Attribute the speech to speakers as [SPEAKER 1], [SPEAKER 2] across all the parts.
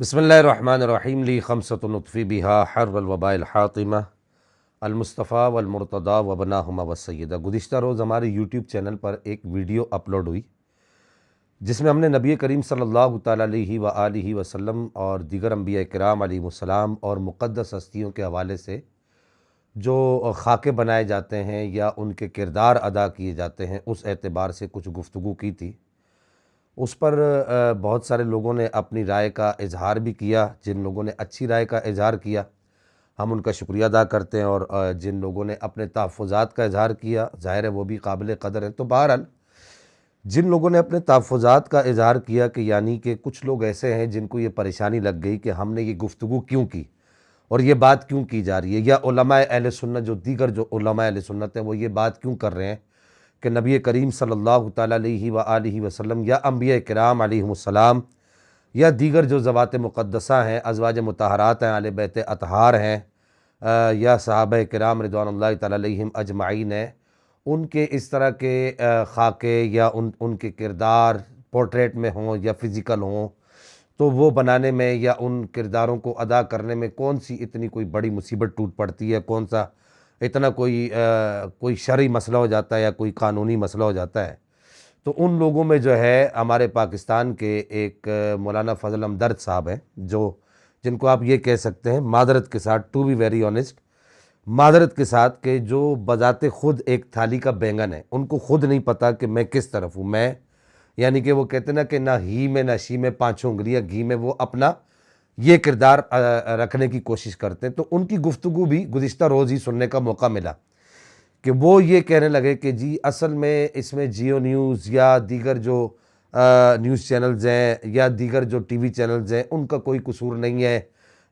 [SPEAKER 1] بسم اللہ الرحمن الرحیم لی خمسۃ نطفی بہا حر الوباء الحاطمہ المصطفیٰ والمرتضیٰ وبناہما والسیدہ۔ گزشتہ روز ہمارے یوٹیوب چینل پر ایک ویڈیو اپلوڈ ہوئی جس میں ہم نے نبی کریم صلی اللہ تعالیٰ علیہ وآلہ وسلم اور دیگر انبیاء کرام علیہ السلام اور مقدس ہستیوں کے حوالے سے جو خاکے بنائے جاتے ہیں یا ان کے کردار ادا کیے جاتے ہیں اس اعتبار سے کچھ گفتگو کی تھی۔ اس پر بہت سارے لوگوں نے اپنی رائے کا اظہار بھی کیا۔ جن لوگوں نے اچھی رائے کا اظہار کیا ہم ان کا شکریہ ادا کرتے ہیں، اور جن لوگوں نے اپنے تحفظات کا اظہار کیا ظاہر ہے وہ بھی قابل قدر ہیں۔ تو بہرحال جن لوگوں نے اپنے تحفظات کا اظہار کیا کہ یعنی کہ کچھ لوگ ایسے ہیں جن کو یہ پریشانی لگ گئی کہ ہم نے یہ گفتگو کیوں کی اور یہ بات کیوں کی جا رہی ہے، یا علماء اہل سنت دیگر جو علماء اہل سنت ہیں وہ یہ بات کیوں کر رہے ہیں کہ نبی کریم صلی اللہ تعالیٰ علیہ وآلہ وسلم یا انبیاء کرام علیہم السلام یا دیگر جو ذوات مقدسہ ہیں، ازواج مطہرات ہیں، اہل بیت اطہار ہیں، یا صحابہ کرام رضوان اللہ تعالیٰ علیہم اجمعین ہیں، ان کے اس طرح کے خاکے یا ان کے کردار پورٹریٹ میں ہوں یا فزیکل ہوں تو وہ بنانے میں یا ان کرداروں کو ادا کرنے میں کون سی اتنی کوئی بڑی مصیبت ٹوٹ پڑتی ہے، کون سا اتنا کوئی شرعی مسئلہ ہو جاتا ہے یا کوئی قانونی مسئلہ ہو جاتا ہے۔ تو ان لوگوں میں جو ہے ہمارے پاکستان کے ایک مولانا فضل ہمدرد صاحب ہیں، جن کو آپ یہ کہہ سکتے ہیں معذرت کے ساتھ، ٹو بی ویری آنیسٹ، معذرت کے ساتھ، کہ جو بذات خود ایک تھالی کا بینگن ہے، ان کو خود نہیں پتہ کہ میں کس طرف ہوں۔ میں یعنی کہ وہ کہتے ہیں نا کہ نہ ہی میں نہ شی میں پانچوں انگلیاں گھی میں، وہ اپنا یہ کردار رکھنے کی کوشش کرتے ہیں۔ تو ان کی گفتگو بھی گزشتہ روز ہی سننے کا موقع ملا کہ وہ یہ کہنے لگے کہ جی اصل میں اس میں جیو نیوز یا دیگر جو نیوز چینلز ہیں یا دیگر جو ٹی وی چینلز ہیں ان کا کوئی قصور نہیں ہے،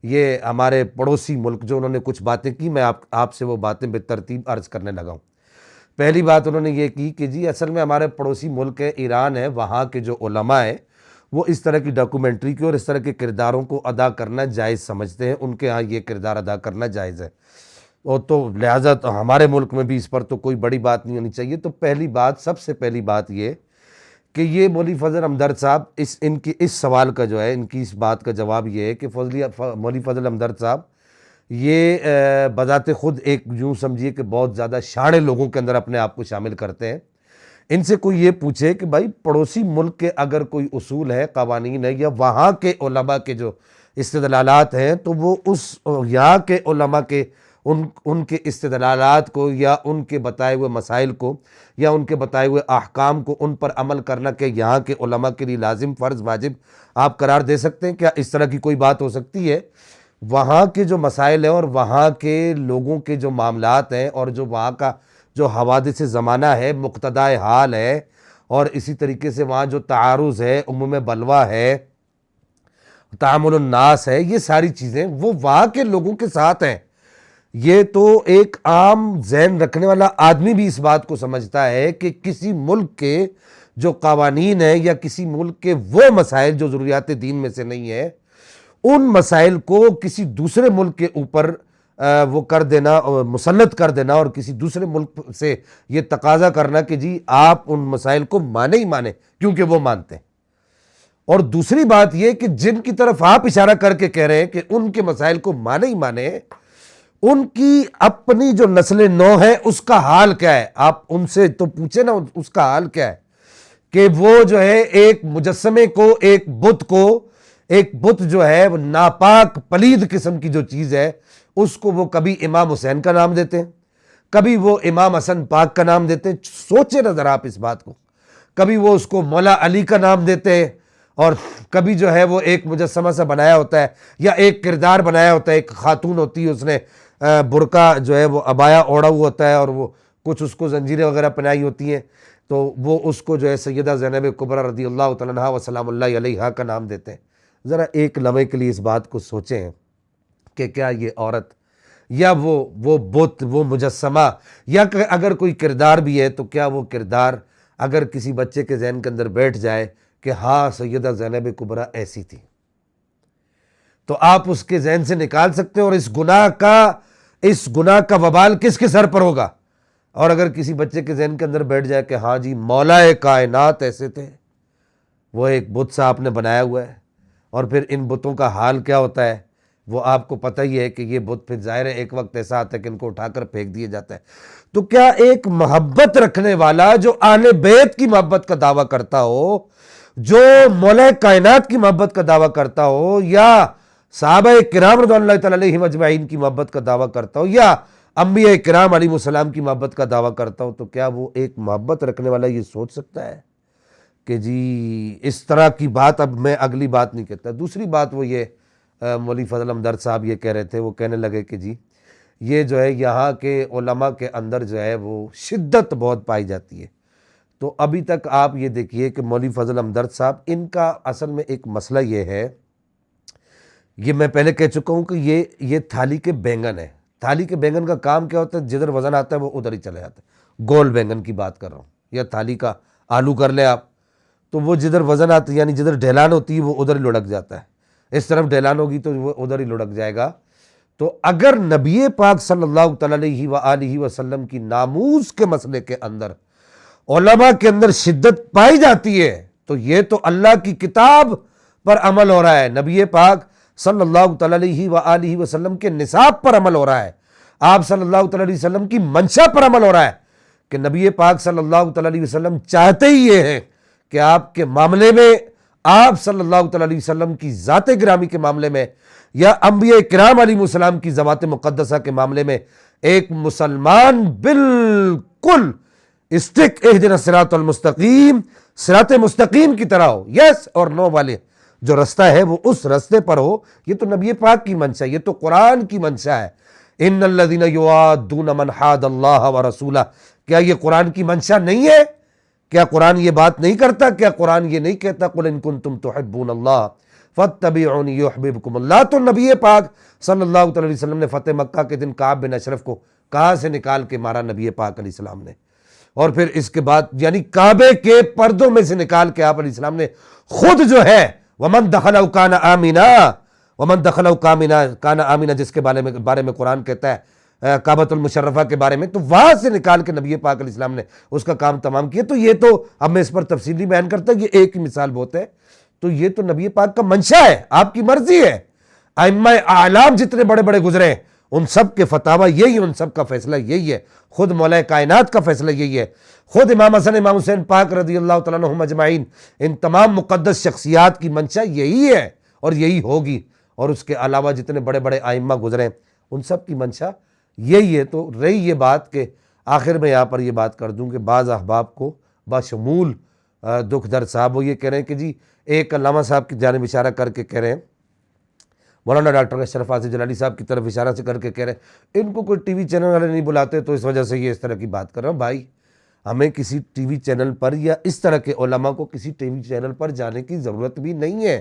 [SPEAKER 1] یہ ہمارے پڑوسی ملک جو انہوں نے کچھ باتیں کی، میں آپ سے وہ باتیں بالترتیب عرض کرنے لگا ہوں۔ پہلی بات انہوں نے یہ کی کہ جی اصل میں ہمارے پڑوسی ملک ہے ایران ہے، وہاں کے جو علماء ہیں وہ اس طرح کی ڈاکومنٹری کی اور اس طرح کے کرداروں کو ادا کرنا جائز سمجھتے ہیں، ان کے ہاں یہ کردار ادا کرنا جائز ہے، اور تو لہٰذا تو ہمارے ملک میں بھی اس پر تو کوئی بڑی بات نہیں ہونی چاہیے۔ تو پہلی بات، سب سے پہلی بات یہ کہ یہ مولوی فضل ہمدرد صاحب ان کی اس سوال کا جو ہے، ان کی اس بات کا جواب یہ ہے کہ مولوی فضل ہمدرد صاحب یہ بذات خود ایک یوں سمجھیے کہ بہت زیادہ شانے لوگوں کے اندر اپنے آپ کو شامل کرتے ہیں۔ ان سے کوئی یہ پوچھے کہ بھائی پڑوسی ملک کے اگر کوئی اصول ہے، قوانین ہے، یا وہاں کے علماء کے جو استدلالات ہیں تو وہ اس یہاں کے علماء کے ان کے استدلالات کو یا ان کے بتائے ہوئے مسائل کو یا ان کے بتائے ہوئے احکام کو ان پر عمل کرنا کہ یہاں کے علماء کے لیے لازم، فرض، واجب آپ قرار دے سکتے ہیں؟ کیا اس طرح کی کوئی بات ہو سکتی ہے؟ وہاں کے جو مسائل ہیں اور وہاں کے لوگوں کے جو معاملات ہیں اور جو وہاں کا جو حوادث زمانہ ہے، مقتضائے حال ہے، اور اسی طریقے سے وہاں جو تعارض ہے، عموم بلوہ ہے، تعامل الناس ہے، یہ ساری چیزیں وہ وہاں کے لوگوں کے ساتھ ہیں۔ یہ تو ایک عام ذہن رکھنے والا آدمی بھی اس بات کو سمجھتا ہے کہ کسی ملک کے جو قوانین ہیں یا کسی ملک کے وہ مسائل جو ضروریات دین میں سے نہیں ہے، ان مسائل کو کسی دوسرے ملک کے اوپر وہ کر دینا، مسلط کر دینا، اور کسی دوسرے ملک سے یہ تقاضا کرنا کہ جی آپ ان مسائل کو مانے ہی مانے کیونکہ وہ مانتے ہیں۔ اور دوسری بات یہ کہ جن کی طرف آپ اشارہ کر کے کہہ رہے ہیں کہ ان کے مسائل کو مانے ہی مانے، ان کی اپنی جو نسل نو ہے اس کا حال کیا ہے؟ آپ ان سے تو پوچھیں نا اس کا حال کیا ہے، کہ وہ جو ہے ایک مجسمے کو، ایک بت جو ہے وہ ناپاک پلید قسم کی جو چیز ہے، اس کو وہ کبھی امام حسین کا نام دیتے ہیں، کبھی وہ امام حسن پاک کا نام دیتے ہیں، سوچیں نہ ذرا آپ اس بات کو، کبھی وہ اس کو مولا علی کا نام دیتے ہیں، اور کبھی جو ہے وہ ایک مجسمہ سا بنایا ہوتا ہے یا ایک کردار بنایا ہوتا ہے، ایک خاتون ہوتی ہے، اس نے برقع جو ہے وہ عبایا اوڑھا ہوا ہوتا ہے اور وہ کچھ اس کو زنجیریں وغیرہ پہنائی ہوتی ہیں، تو وہ اس کو جو ہے سیدہ زینب کبریٰ رضی اللہ تعالیٰ عنہا وسلام اللہ علیہا کا نام دیتے ہیں۔ ذرا ایک لمحے کے لیے اس بات کو سوچیں کہ کیا یہ عورت یا وہ بت، وہ مجسمہ، یا اگر کوئی کردار بھی ہے تو کیا وہ کردار اگر کسی بچے کے ذہن کے اندر بیٹھ جائے کہ ہاں سیدہ زینب کبریٰ ایسی تھی، تو آپ اس کے ذہن سے نکال سکتے ہیں، اور اس گناہ کا وبال کس کے سر پر ہوگا؟ اور اگر کسی بچے کے ذہن کے اندر بیٹھ جائے کہ ہاں جی مولا کائنات ایسے تھے، وہ ایک بت سا آپ نے بنایا ہوا ہے، اور پھر ان بتوں کا حال کیا ہوتا ہے وہ آپ کو پتہ ہی ہے کہ یہ بت پھر ظاہر ہے ایک وقت ایسا آتا ہے کہ ان کو اٹھا کر پھینک دیا جاتا ہے۔ تو کیا ایک محبت رکھنے والا جو اہل بیت کی محبت کا دعویٰ کرتا ہو، جو مولا کائنات کی محبت کا دعویٰ کرتا ہو، یا صحابہ کرام رضوان اللہ تعالی علیہم اجمعین کی محبت کا دعویٰ کرتا ہو، یا انبیاء کرام علیہ السلام کی محبت کا دعویٰ کرتا ہو، تو کیا وہ ایک محبت رکھنے والا یہ سوچ سکتا ہے کہ جی اس طرح کی بات؟ اب میں اگلی بات نہیں کہتا۔ دوسری بات وہ یہ مولوی فضل احمد صاحب یہ کہہ رہے تھے، وہ کہنے لگے کہ جی یہ جو ہے یہاں کے علماء کے اندر جو ہے وہ شدت بہت پائی جاتی ہے۔ تو ابھی تک آپ یہ دیکھیے کہ مولوی فضل احمد صاحب ان کا اصل میں ایک مسئلہ یہ ہے، یہ میں پہلے کہہ چکا ہوں کہ یہ تھالی کے بینگن ہے۔ تھالی کے بینگن کا کام کیا ہوتا ہے؟ جدھر وزن آتا ہے وہ ادھر ہی چلا جاتا ہے۔ گول بینگن کی بات کر رہا ہوں، یا تھالی کا آلو کر لیں آپ، تو وہ جدھر وزن آتا ہے یعنی جدھر ڈھلان ہوتی ہے وہ ادھر ہی لڑک جاتا ہے، اس طرف ڈھلان ہوگی تو وہ ادھر ہی لڑک جائے گا۔ تو اگر نبی پاک صلی اللہ تعالی علیہ وآلہ وسلم کی ناموز کے مسئلے کے اندر علماء کے اندر شدت پائی جاتی ہے تو یہ تو اللہ کی کتاب پر عمل ہو رہا ہے، نبی پاک صلی اللہ تعالی علیہ وآلہ وسلم کے نصاب پر عمل ہو رہا ہے، آپ صلی اللہ تعالی علیہ وسلم کی منشا پر عمل ہو رہا ہے کہ نبی پاک صلی اللہ تعالی علیہ وسلم چاہتے ہی یہ ہیں کہ آپ کے معاملے میں، آپ صلی اللہ تعالی علیہ وسلم کی ذات گرامی کے معاملے میں، یا انبیاء کرام علیہ السلام کی ذوات مقدسہ کے معاملے میں ایک مسلمان بالکل اسٹک اہدنا الصراط المستقیم، صراط مستقیم کی طرح ہو، یس اور نو والے جو رستہ ہے وہ اس رستے پر ہو۔ یہ تو نبی پاک کی منشا ہے، یہ تو قرآن کی منشا ہے۔ ان الذین یوادون من حاد اللہ ورسولہ، کیا یہ قرآن کی منشا نہیں ہے؟ کیا قرآن یہ بات نہیں کرتا؟ کیا قرآن یہ نہیں کہتا قل ان کنتم تحبون اللہ فاتبعونی یحببکم اللہ؟ تو نبی پاک صلی اللہ علیہ وسلم نے فتح مکہ کے دن کعب بن اشرف کو کہاں سے نکال کے مارا؟ نبی پاک علیہ السلام نے۔ اور پھر اس کے بعد یعنی کعبے کے پردوں میں سے نکال کے آپ علیہ السلام نے خود جو ہے ومن دخلہ کان آمنا، ومن دخلہ کان آمنا، جس کے بارے میں قرآن کہتا ہے کعبۃ المشرفہ کے بارے میں، تو وہاں سے نکال کے نبی پاک علیہ السلام نے اس کا کام تمام کیا۔ تو یہ تو اب میں اس پر تفصیلی بیان کرتا ہوں، یہ ایک ہی مثال بہت ہے۔ تو یہ تو نبی پاک کا منشا ہے، آپ کی مرضی ہے۔ ائمہ اعلام جتنے بڑے بڑے گزرے ہیں ان سب کے فتاوی یہی، ان سب کا فیصلہ یہی ہے، خود مولا کائنات کا فیصلہ یہی ہے، خود امام حسن امام حسین پاک رضی اللہ تعالیٰ عنہم اجمعین، ان تمام مقدس شخصیات کی منشا یہی ہے اور یہی ہوگی۔ اور اس کے علاوہ جتنے بڑے بڑے ائمہ گزرے ہیں ان سب کی منشا یہی ہے۔ تو رہی یہ بات کہ آخر میں یہاں پر یہ بات کر دوں کہ بعض احباب کو بشمول دکھ در صاحب وہ یہ کہہ رہے ہیں کہ جی ایک علامہ صاحب کی جانب اشارہ کر کے کہہ رہے ہیں، مولانا ڈاکٹر اشرف آصف جلالی صاحب کی طرف اشارہ سے کر کے کہہ رہے ہیں ان کو کوئی ٹی وی چینل والے نہیں بلاتے تو اس وجہ سے یہ اس طرح کی بات کر رہا ہوں۔ بھائی ہمیں کسی ٹی وی چینل پر یا اس طرح کے علماء کو کسی ٹی وی چینل پر جانے کی ضرورت بھی نہیں ہے،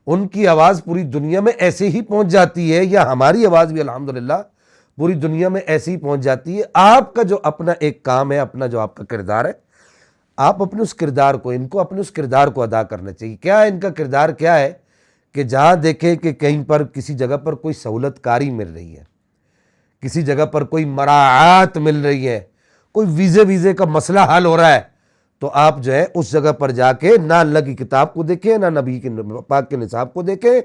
[SPEAKER 1] ان کی آواز پوری دنیا میں ایسے ہی پہنچ جاتی ہے، یا ہماری آواز بھی الحمدللہ پوری دنیا میں ایسے ہی پہنچ جاتی ہے۔ آپ کا جو اپنا ایک کام ہے، اپنا جو آپ کا کردار ہے، آپ اپنے اس کردار کو، ان کو اپنے اس کردار کو ادا کرنا چاہیے۔ کیا ان کا کردار کیا ہے کہ جہاں دیکھیں کہ کہیں پر کسی جگہ پر کوئی سہولت کاری مل رہی ہے، کسی جگہ پر کوئی مراعات مل رہی ہے، کوئی ویزے کا مسئلہ حل ہو رہا ہے، تو آپ جو ہے اس جگہ پر جا کے نہ اللہ کی کتاب کو دیکھیں، نہ نبی کے پاک کے نصاب کو دیکھیں،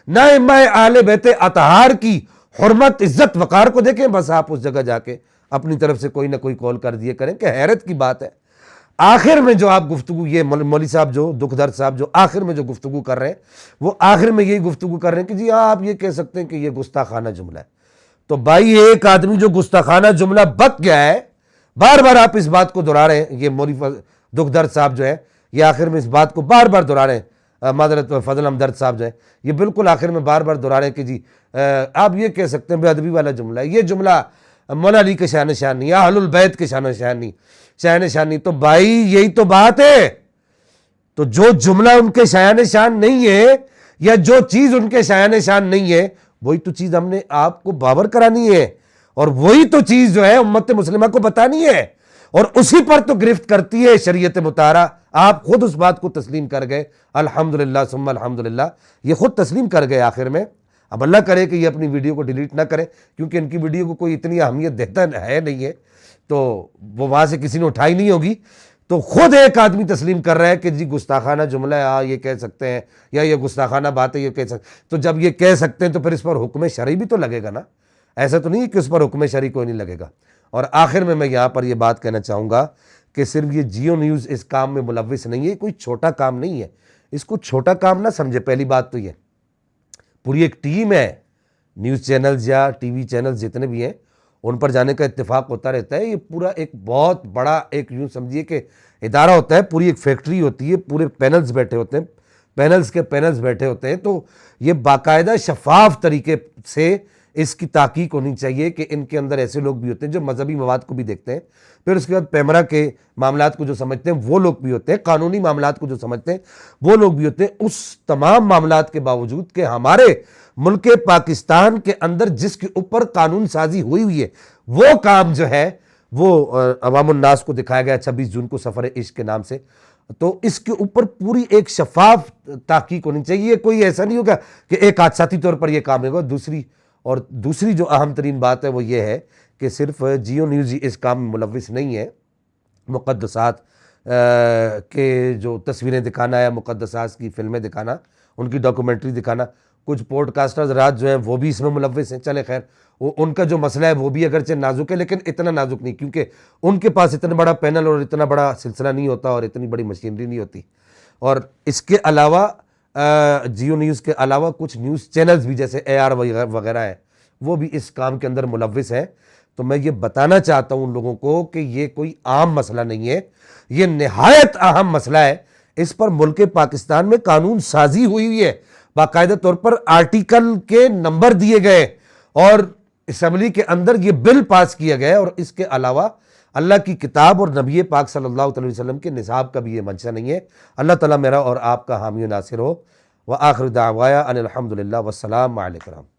[SPEAKER 1] نہ ائمہ اہل بیت اطہار کی حرمت عزت وقار کو دیکھیں، بس آپ اس جگہ جا کے اپنی طرف سے کوئی نہ کوئی کال کر دیے کریں کہ حیرت کی بات ہے۔ آخر میں جو آپ گفتگو، یہ مولوی صاحب جو دکھدر صاحب جو آخر میں جو گفتگو کر رہے ہیں وہ آخر میں یہی گفتگو کر رہے ہیں کہ جی ہاں آپ یہ کہہ سکتے ہیں کہ یہ گستاخانہ جملہ ہے۔ تو بھائی ایک آدمی جو گستاخانہ جملہ بک گیا ہے، بار بار آپ اس بات کو دہرا رہے ہیں، یہ مولوی دکھدر صاحب جو ہے یہ آخر میں اس بات کو بار بار دہرا رہے ہیں، معذرت فضل احمد صاحب جو ہے یہ بالکل آخر میں بار بار دہرا رہے ہیں کہ جی آپ یہ کہہ سکتے ہیں بے ادبی والا جملہ ہے، یہ جملہ مولا علی کے شان شان نہیں، یا اہل البیت کے شان شان نہیں، شان شان نہیں۔ تو بھائی یہی تو بات ہے، تو جو جملہ ان کے شان شان نہیں ہے یا جو چیز ان کے شان شان نہیں ہے وہی تو چیز ہم نے آپ کو باور کرانی ہے، اور وہی تو چیز جو ہے امت مسلمہ کو بتانی ہے، اور اسی پر تو گرفت کرتی ہے شریعت مطہرہ۔ آپ خود اس بات کو تسلیم کر گئے، الحمدللہ ثم الحمدللہ، یہ خود تسلیم کر گئے آخر میں۔ اب اللہ کرے کہ یہ اپنی ویڈیو کو ڈیلیٹ نہ کریں، کیونکہ ان کی ویڈیو کو کوئی اتنی اہمیت دیتا ہے نہیں ہے، تو وہ وہاں سے کسی نے اٹھائی نہیں ہوگی۔ تو خود ایک آدمی تسلیم کر رہا ہے کہ جی گستاخانہ جملہ ہے، یہ کہہ سکتے ہیں، یا یہ گستاخانہ بات ہے، یہ کہہ سکتے ہیں۔ تو جب یہ کہہ سکتے ہیں تو پھر اس پر حکم شرعی بھی تو لگے گا نا، ایسا تو نہیں ہے کہ اس پر حکم شرعی کوئی نہیں لگے گا۔ اور آخر میں یہاں پر یہ بات کہنا چاہوں گا کہ صرف یہ جیو نیوز اس کام میں ملوث نہیں ہے، کوئی چھوٹا کام نہیں ہے، اس کو چھوٹا کام نہ سمجھے۔ پہلی بات تو یہ پوری ایک ٹیم ہے، نیوز چینلز یا ٹی وی چینلز جتنے بھی ہیں ان پر جانے کا اتفاق ہوتا رہتا ہے۔ یہ پورا ایک بہت بڑا ایک یوں سمجھیے کہ ادارہ ہوتا ہے، پوری ایک فیکٹری ہوتی ہے، پورے پینلز بیٹھے ہوتے ہیں، پینلز کے پینلز بیٹھے ہوتے ہیں۔ تو یہ باقاعدہ شفاف طریقے سے اس کی تحقیق ہونی چاہیے کہ ان کے اندر ایسے لوگ بھی ہوتے ہیں جو مذہبی مواد کو بھی دیکھتے ہیں، پھر اس کے بعد پیمرا کے معاملات کو جو سمجھتے ہیں وہ لوگ بھی ہوتے ہیں، قانونی معاملات کو جو سمجھتے ہیں وہ لوگ بھی ہوتے ہیں۔ اس تمام معاملات کے باوجود کہ ہمارے ملک پاکستان کے اندر جس کے اوپر قانون سازی ہوئی ہے وہ کام جو ہے وہ عوام الناس کو دکھایا گیا 26 جون کو سفر عشق کے نام سے، تو اس کے اوپر پوری ایک شفاف تحقیق ہونی چاہیے۔ کوئی ایسا نہیں ہوگا کہ ایک حادثاتی طور پر یہ کام ہوگا۔ دوسری جو اہم ترین بات ہے وہ یہ ہے کہ صرف جیو نیوز ہی اس کام میں ملوث نہیں ہے۔ مقدسات کے جو تصویریں دکھانا ہے، مقدسات کی فلمیں دکھانا، ان کی ڈاکومنٹری دکھانا، کچھ پوڈ کاسٹرز رات جو ہیں وہ بھی اس میں ملوث ہیں۔ چلے خیر، ان کا جو مسئلہ ہے وہ بھی اگرچہ نازک ہے لیکن اتنا نازک نہیں، کیونکہ ان کے پاس اتنا بڑا پینل اور اتنا بڑا سلسلہ نہیں ہوتا اور اتنی بڑی مشینری نہیں ہوتی۔ اور اس کے علاوہ جیو نیوز کے علاوہ کچھ نیوز چینلز بھی جیسے AR وغیرہ ہے وہ بھی اس کام کے اندر ملوث ہیں۔ تو میں یہ بتانا چاہتا ہوں ان لوگوں کو کہ یہ کوئی عام مسئلہ نہیں ہے، یہ نہایت اہم مسئلہ ہے۔ اس پر ملک پاکستان میں قانون سازی ہوئی ہے، باقاعدہ طور پر آرٹیکل کے نمبر دیے گئے اور اسمبلی کے اندر یہ بل پاس کیا گیا ہے۔ اور اس کے علاوہ اللہ کی کتاب اور نبی پاک صلی اللہ علیہ وسلم کے نصاب کا بھی یہ منشا نہیں ہے۔ اللہ تعالیٰ میرا اور آپ کا حامی و ناصر ہو۔ وآخر دعوایا ان الحمدللہ والسلام علیکم۔